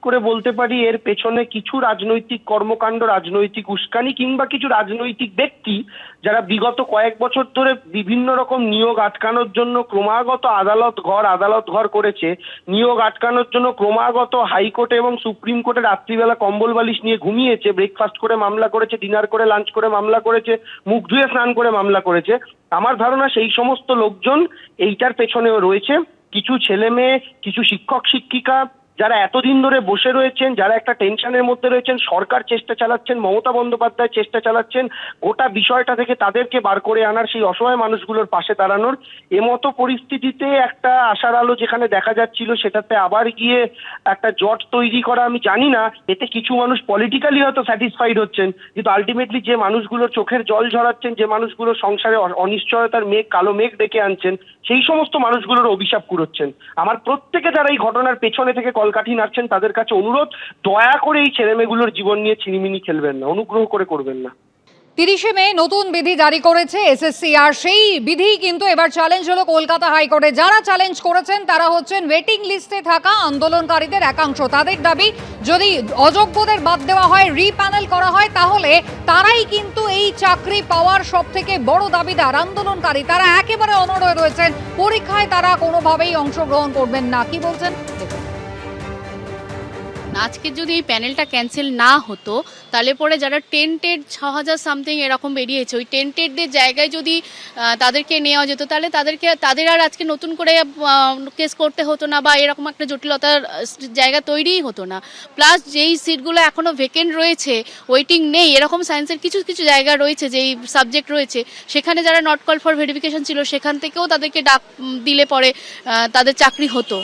করে বলতে পারি এর পেছনে কিছু রাজনৈতিক কর্মকাণ্ড, রাজনৈতিক উস্কানি কিংবা কিছু রাজনৈতিক ব্যক্তি যারা বিগত কয়েক বছর ধরে বিভিন্ন রকম নিয়োগ আটকানোর জন্য ক্রমাগত আদালত ঘর করেছে, নিয়োগ আটকানোর জন্য ক্রমাগত হাইকোর্টে এবং সুপ্রিম কোর্টে রাত্রিবেলা কম্বল বালিশ নিয়ে ঘুমিয়েছে, ব্রেকফাস্ট করে মামলা করেছে, ডিনার করে লাঞ্চ করে মামলা করেছে, মুখ ধুয়ে স্নান করে মামলা করেছে। আমার ধারণা সেই সমস্ত লোকজন এইটার পেছনেও রয়েছে। কিছু ছেলে মেয়ে, কিছু শিক্ষক শিক্ষিকা যারা এতদিন ধরে বসে রয়েছেন, যারা একটা টেনশনের মধ্যে রয়েছেন, সরকার চেষ্টা চালাচ্ছেন, মমতা বন্দ্যোপাধ্যায় চেষ্টা চালাচ্ছেন গোটা বিষয়টা থেকে তাদেরকে বার করে আনার, সেই অসহায় মানুষগুলোর পাশে দাঁড়ানোর। এমতো পরিস্থিতিতে একটা আশার আলো যেখানে দেখা যাচ্ছিল সেটাতে আবার গিয়ে একটা জট তৈরি করা, আমি জানি না এতে কিছু মানুষ পলিটিক্যালি হয়তো স্যাটিসফাইড হচ্ছেন, কিন্তু আলটিমেটলি যে মানুষগুলোর চোখের জল ঝরাচ্ছেন, যে মানুষগুলো সংসারে অনিশ্চয়তার কালো মেঘ ডেকে আনছেন, সেই সমস্ত মানুষগুলোর অভিশাপ কুড়োচ্ছেন। আমার প্রত্যেকে যারা এই ঘটনার পেছনে থেকে কলকাঠি নাড়ছেন তাদের কাছে অনুরোধ, দয়া করে এই ছেলেমেয়েগুলোর জীবন নিয়ে ছিনিমিনি খেলবেন না, অনুগ্রহ করে করবেন না। 30শে মে নতুন বিধি জারি করেছে এসএসসি, আর সেই বিধি কিন্তু এবার চ্যালেঞ্জ হলো কলকাতা হাইকোর্টে। যারা চ্যালেঞ্জ করেছেন তারা হচ্ছেন ওয়েটিং লিস্টে থাকা আন্দোলনকারীদের একাংশ। তাদের দাবি, যদি অযোগ্যদের বাদ দেওয়া হয়, রিপ্যানেল করা হয়, তাহলে তারাই কিন্তু এই চাকরি পাওয়ার সব থেকে বড় দাবিদার। আন্দোলনকারী তারা একেবারে অনড় হয়ে রয়েছেন, পরীক্ষায় তারা কোনোভাবেই অংশগ্রহণ করবেন না। কি বলছেন দেখুন। আজকে যদি এই প্যানেলটা ক্যান্সেল না হতো তাহলে পরে যারা টেন্টেড 6000 সামথিং এরকম বেরিয়েছে, ওই টেন্টেডদের জায়গায় যদি তাদেরকে নেওয়া যেত তাহলে তাদের আর আজকে নতুন করে কেস করতে হতো না, বা এরকম একটা জটিলতার জায়গা তৈরিই হতো না। প্লাস যেই সিটগুলো এখনও ভেকেন্ট রয়েছে, ওয়েটিং নেই, এরকম সায়েন্সের কিছু কিছু জায়গা রয়েছে, যেই সাবজেক্ট রয়েছে সেখানে যারা নট কল ফর ভেরিফিকেশন ছিল সেখান থেকেও তাদেরকে ডাক দিলে পরে তাদের চাকরি হতো,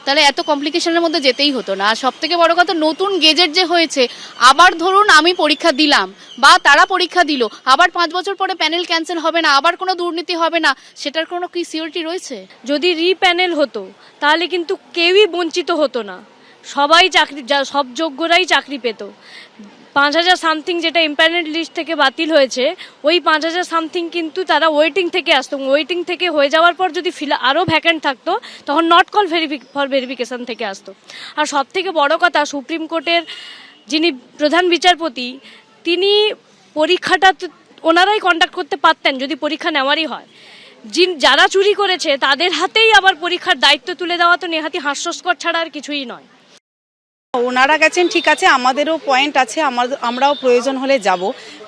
তাহলে এত কমপ্লিকেশনের মধ্যে যেতেই হতো না। আর সব থেকে বড় কথা, নতুন গেজেট যে হয়েছে, আবার ধরুন আমি পরীক্ষা দিলাম বা তারা পরীক্ষা দিল, আবার 5 বছর পরে প্যানেল ক্যান্সেল হবে না, আবার কোনো দুর্নীতি হবে না, সেটার কোনো কি সিওরিটি রয়েছে? যদি রিপ্যানেল হতো তাহলে কিন্তু কেউই বঞ্চিত হতো না, সবাই চাকরি, সব যোগ্যরাই চাকরি পেত। 5000 সামথিং যেটা ইম্প্যানেল লিস্ট থেকে বাতিল হয়েছে, ওই 5000 সামথিং কিন্তু তারা ওয়েটিং থেকে আসতো। ওয়েটিং থেকে হয়ে যাওয়ার পর যদি আরও ভ্যাকেন্ট থাকতো তখন নট কল ফর ভেরিফিকেশন থেকে আসতো। আর সব থেকে বড় কথা, সুপ্রিম কোর্টের যিনি প্রধান বিচারপতি, তিনি পরীক্ষাটা ওনারাই কন্ডাক্ট করতে পারতেন যদি পরীক্ষা নেওয়ারই হয়। যারা চুরি করেছে তাদের হাতেই আবার পরীক্ষার দায়িত্ব তুলে দেওয়া তো নেহাতি হাস্যস্কর ছাড়া আর কিছুই নয়। ওনারা গেছেন ঠিক আছে, আমাদেরও পয়েন্ট আছে, আমরাও প্রয়োজন হলে যাব।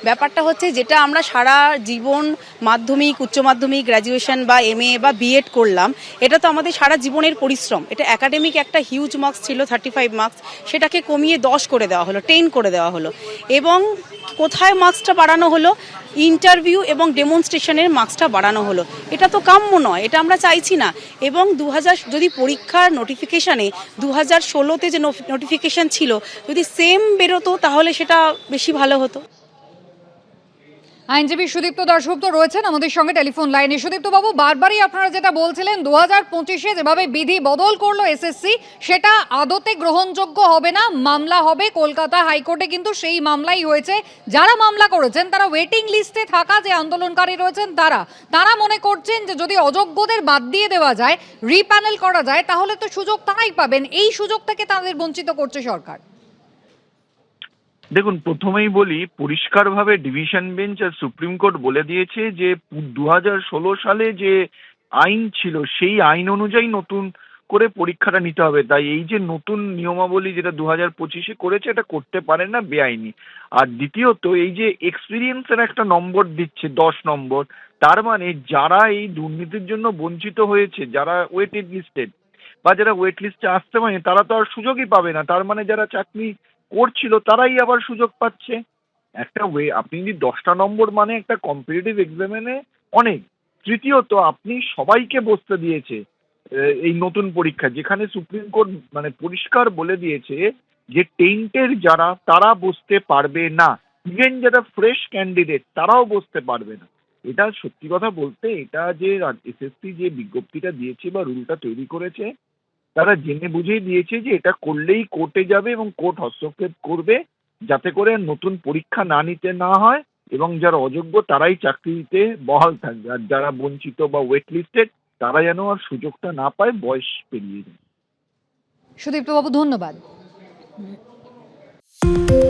ব্যাপারটা হচ্ছে, যেটা আমরা সারা জীবন মাধ্যমিক, উচ্চ মাধ্যমিক, গ্র্যাজুয়েশন বা এমএ বা বিএড করলাম, এটা তো আমাদের সারা জীবনের পরিশ্রম। এটা একাডেমিক একটা হিউজ মার্কস ছিল 35 মার্কস, সেটাকে কমিয়ে 10 করে দেওয়া হলো, 10 করে দেওয়া হলো। এবং কোথায় মার্কসটা বাড়ানো হলো? ইন্টারভিউ এবং ডেমনস্ট্রেশনের মার্কসটা বাড়ানো হলো। এটা তো কাম্য নয়, এটা আমরা চাইছি না। এবং 2000 যদি পরীক্ষার নোটিফিকেশানে 2016-তে যে নোটিফিকেশান ছিল, যদি সেম বেরোতো তাহলে সেটা বেশি ভালো হতো। আইনজীবী সুদীপ্ত দাশগুপ্ত রয়েছেন আমাদের সঙ্গে টেলিফোন লাইনে। সুদীপ্ত বাবু, বারবারই আপনারা যেটা বলছিলেন 2025-এ যেভাবে বিধি বদল করলো এসএসসি, সেটা আদতে গ্রহণযোগ্য হবে না, মামলা হবে কলকাতা হাইকোর্টে। কিন্তু সেই মামলাই হয়েছে। যারা মামলা করেছেন তারা ওয়েটিং লিস্টে থাকা যে আন্দোলনকারী রয়েছেন তারা মনে করছেন যে যদি অযোগ্যদের বাদ দিয়ে দেওয়া যায়, রিপ্যানেল করা যায়, তাহলে তো সুযোগ তারাই পাবেন। এই সুযোগ থেকে তাদের বঞ্চিত করছে সরকার। দেখুন, প্রথমেই বলি, পরিষ্কারভাবে ডিভিশন বেঞ্চ আর সুপ্রিম কোর্ট বলে দিয়েছে যে 2016 সালে যে আইন ছিল সেই আইন অনুযায়ী নতুন করে পরীক্ষাটা নিতে হবে। তাই এই যে নতুন নিয়মাবলী যেটা 2025-এ করেছে, এটা করতে পারে না, বেআইনি। আর দ্বিতীয়ত, এই যে এক্সপিরিয়েন্সের একটা নম্বর দিচ্ছে 10 নম্বর, তার মানে যারা এই দুর্নীতির জন্য বঞ্চিত হয়েছে, যারা ওয়েটেড লিস্টেড বা যারা ওয়েট লিস্টে আসতে পারে, তারা তো আর সুযোগই পাবে না। তার মানে যারা চাকরি করছিল তারাই আবার সুযোগ পাচ্ছে। একটা আপনি যদি 10টা নম্বর, মানে একটা কম্পিটিটিভ এক্সামিনে অনেক। তৃতীয়ত, আপনি সবাইকে বসতে দিয়েছে এই নতুন পরীক্ষা, যেখানে সুপ্রিম কোর্ট মানে পরিষ্কার বলে দিয়েছে যে টেন্টের যারা, তারা বসতে পারবে না। ইভেন যারা ফ্রেশ ক্যান্ডিডেট তারাও বসতে পারবে না। এটা সত্যি কথা বলতে, এটা যে এসএসসি যে বিজ্ঞপ্তিটা দিয়েছে বা রুলটা তৈরি করেছে, তারা জেনে বুঝেই দিয়েছে যে এটা করলেই কোর্টে যাবে এবং কোর্ট হস্তক্ষেপ করবে, যাতে করে নতুন পরীক্ষা নিতে না হয় এবং যারা অযোগ্য তারাই চাকরিতে বহাল থাকবে, আর যারা বঞ্চিত বা ওয়েট লিস্টেড তারা যেন আর সুযোগটা না পায় বয়স পেরিয়ে যায়। সুদীপ্ত বাবু, ধন্যবাদ। নিয়ে